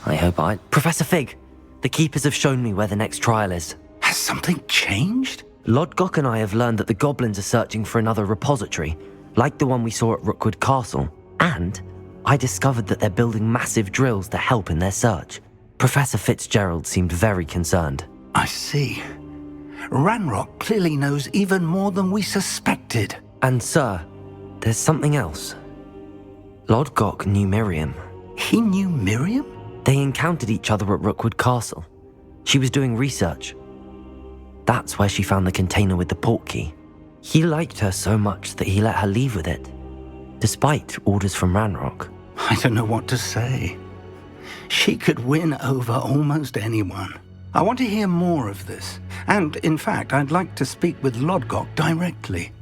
I hope I... Professor Fig, the Keepers have shown me where the next trial is. Has something changed? Lodgok and I have learned that the goblins are searching for another repository, like the one we saw at Rookwood Castle. And I discovered that they're building massive drills to help in their search. Professor Fitzgerald seemed very concerned. I see. Ranrock clearly knows even more than we suspected. And sir, there's something else. Lodgok knew Miriam. He knew Miriam? They encountered each other at Rookwood Castle. She was doing research. That's where she found the container with the port key. He liked her so much that he let her leave with it, despite orders from Ranrock. I don't know what to say. She could win over almost anyone. I want to hear more of this. And, in fact, I'd like to speak with Lodgok directly.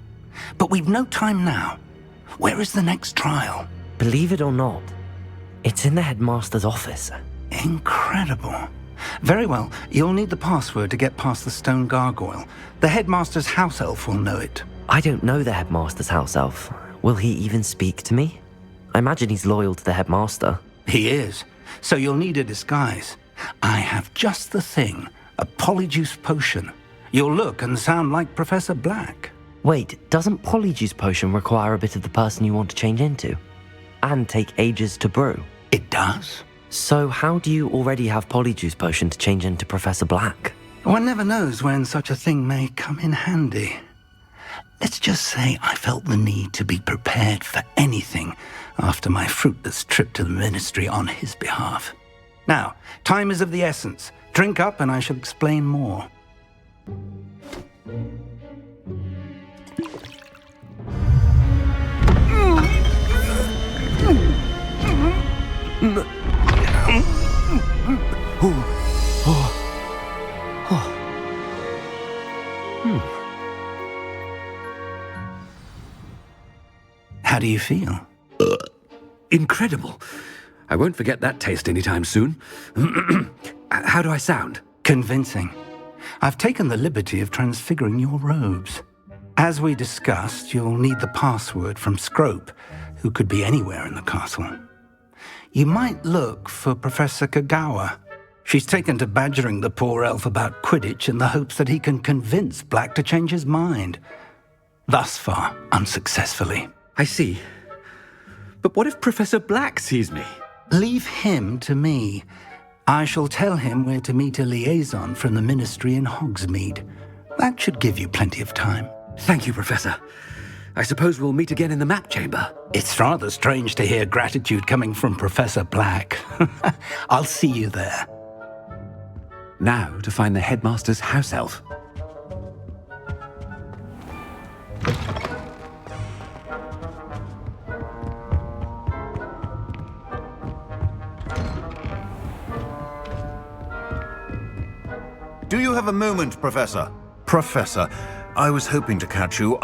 But we've no time now. Where is the next trial? Believe it or not, it's in the headmaster's office. Incredible. Very well, you'll need the password to get past the stone gargoyle. The headmaster's house elf will know it. I don't know the headmaster's house elf. Will he even speak to me? I imagine he's loyal to the headmaster. He is. So you'll need a disguise. I have just the thing. A Polyjuice Potion. You'll look and sound like Professor Black. Wait, doesn't Polyjuice Potion require a bit of the person you want to change into? And take ages to brew? It does. So how do you already have Polyjuice Potion to change into Professor Black? One never knows when such a thing may come in handy. Let's just say I felt the need to be prepared for anything after my fruitless trip to the ministry on his behalf. Now, time is of the essence. Drink up and I shall explain more. How do you feel? Incredible. I won't forget that taste anytime soon. How do I sound? Convincing. I've taken the liberty of transfiguring your robes. As we discussed, you'll need the password from Scrope, who could be anywhere in the castle. You might look for Professor Kagawa. She's taken to badgering the poor elf about Quidditch in the hopes that he can convince Black to change his mind. Thus far, unsuccessfully. I see. But what if Professor Black sees me? Leave him to me. I shall tell him where to meet a liaison from the ministry in Hogsmeade. That should give you plenty of time. Thank you, Professor. I suppose we'll meet again in the map chamber. It's rather strange to hear gratitude coming from Professor Black. I'll see you there. Now to find the headmaster's house elf. Do you have a moment, Professor? Professor, I was hoping to catch you.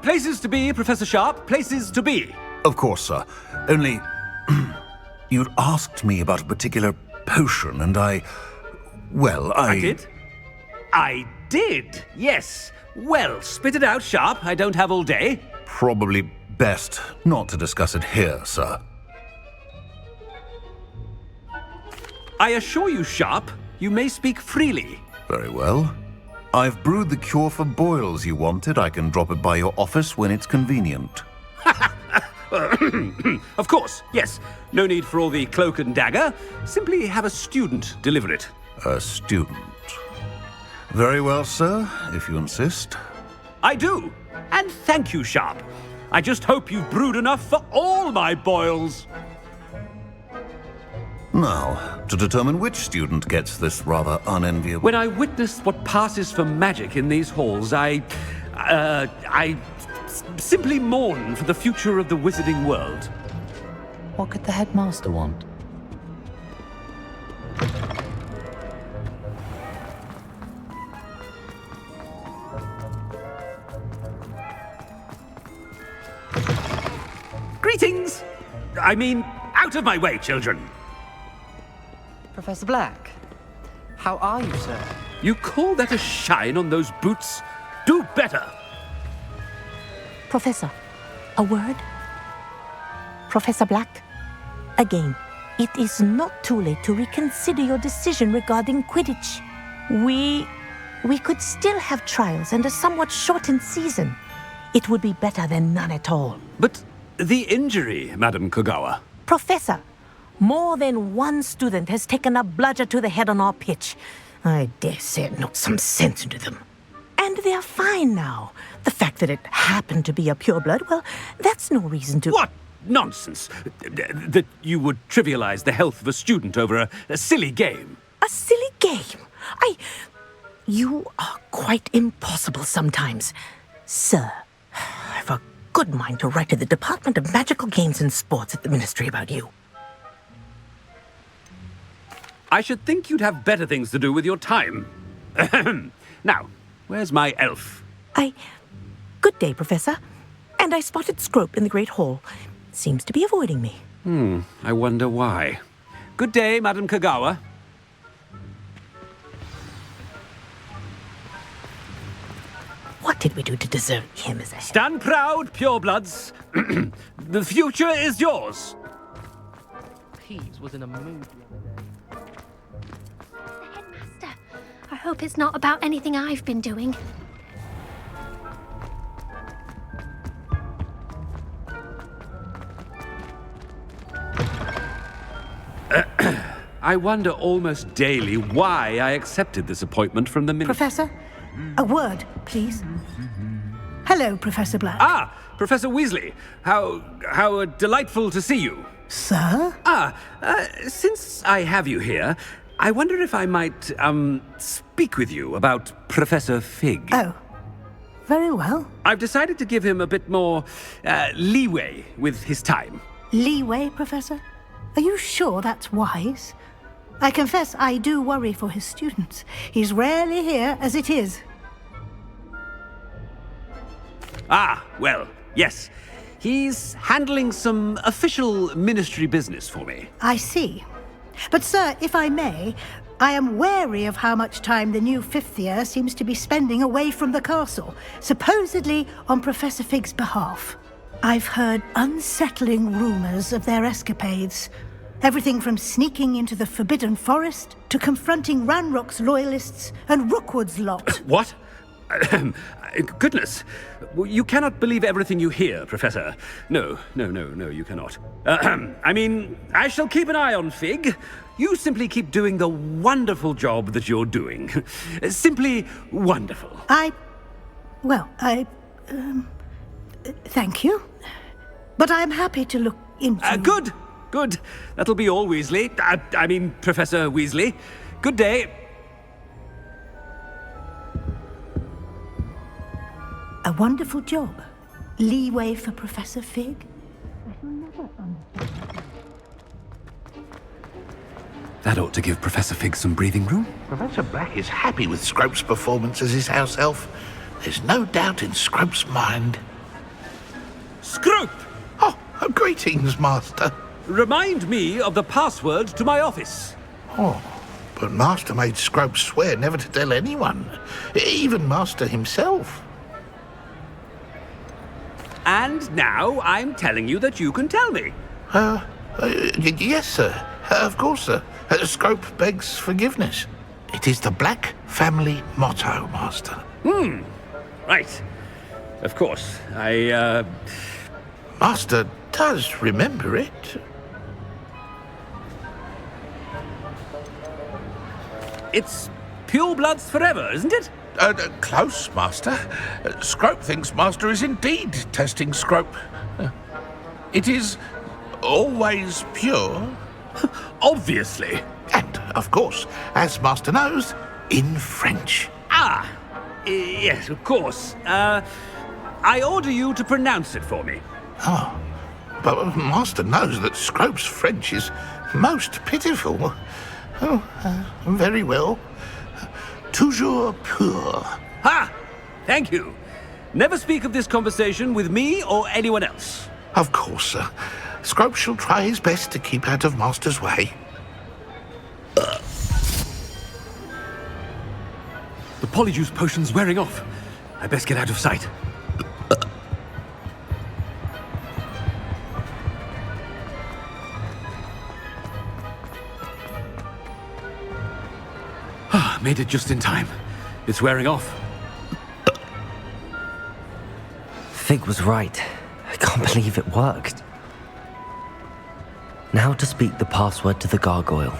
Places to be, Professor Sharp. Places to be. Of course, sir. Only... you'd asked me about a particular potion, and I did? I did, yes. Well, spit it out, Sharp. I don't have all day. Probably best not to discuss it here, sir. I assure you, Sharp, you may speak freely. Very well. I've brewed the cure for boils you wanted. I can drop it by your office when it's convenient. Of course, yes. No need for all the cloak and dagger. Simply have a student deliver it. A student. Very well, sir, if you insist. I do. And thank you, Sharp. I just hope you've brewed enough for all my boils. Now, to determine which student gets this rather unenviable... When I witness what passes for magic in these halls, I simply mourn for the future of the wizarding world. What could the headmaster want? Greetings! I mean, out of my way, children. Professor Black, how are you, sir? You call that a shine on those boots? Do better! Professor, a word? Professor Black, again. it is not too late to reconsider your decision regarding Quidditch. We could still have trials and a somewhat shortened season. It would be better than none at all. But the injury, Madam Kogawa. Professor, more than one student has taken a bludger to the head on our pitch. I dare say it knocked some sense into them. And they're fine now. The fact that it happened to be a pureblood, well, that's no reason to... What nonsense! That you would trivialize the health of a student over a silly game. A silly game? You are quite impossible sometimes. Sir, I've a good mind to write to the Department of Magical Games and Sports at the Ministry about you. I should think you'd have better things to do with your time. Now, where's my elf? Good day, Professor. And I spotted Scrope in the Great Hall. Seems to be avoiding me. I wonder why. Good day, Madam Kogawa. What did we do to deserve him as a... Stand proud, purebloods. The future is yours. Peeves was in a mood. Headmaster, I hope it's not about anything I've been doing. I wonder almost daily why I accepted this appointment from the minister. Professor, a word, please. Hello, Professor Black. Ah, Professor Weasley. How delightful to see you. Sir? Since I have you here, I wonder if I might, speak with you about Professor Fig. Oh, very well. I've decided to give him a bit more, leeway with his time. Leeway, Professor? Are you sure that's wise? I confess I do worry for his students. He's rarely here as it is. Well, yes. He's handling some official ministry business for me. I see. But, sir, if I may, I am wary of how much time the new fifth year seems to be spending away from the castle, supposedly on Professor Fig's behalf. I've heard unsettling rumors of their escapades. Everything from sneaking into the Forbidden Forest to confronting Ranrock's loyalists and Rookwood's lot. What? Goodness. You cannot believe everything you hear, Professor. No, you cannot. I mean, I shall keep an eye on Fig. You simply keep doing the wonderful job that you're doing. Simply wonderful. Thank you. But I'm happy to look into... Good. That'll be all, Weasley. I mean, Professor Weasley. Good day. A wonderful job. Leeway for Professor Fig. That ought to give Professor Fig some breathing room. Professor Black is happy with Scrope's performance as his house elf. There's no doubt in Scrope's mind. Scrope! Oh, greetings, Master. Remind me of the password to my office. Oh, but Master made Scrope swear never to tell anyone, even Master himself. And now I'm telling you that you can tell me. Yes, sir. Of course, sir. Scrope begs forgiveness. It is the Black family motto, Master. Right. Of course. Master does remember it. It's purebloods forever, isn't it? Close, Master. Scrope thinks Master is indeed testing Scrope. It is always pure. Obviously. And, of course, as Master knows, in French. Yes, of course. I order you to pronounce it for me. Oh, but Master knows that Scrope's French is most pitiful. Very well. Toujours pur. Ha! Thank you. Never speak of this conversation with me or anyone else. Of course, sir. Scrope shall try his best to keep out of Master's way. The Polyjuice Potion's wearing off. I best get out of sight. Made it just in time. It's wearing off. Fig was right. I can't believe it worked. Now to speak the password to the gargoyle.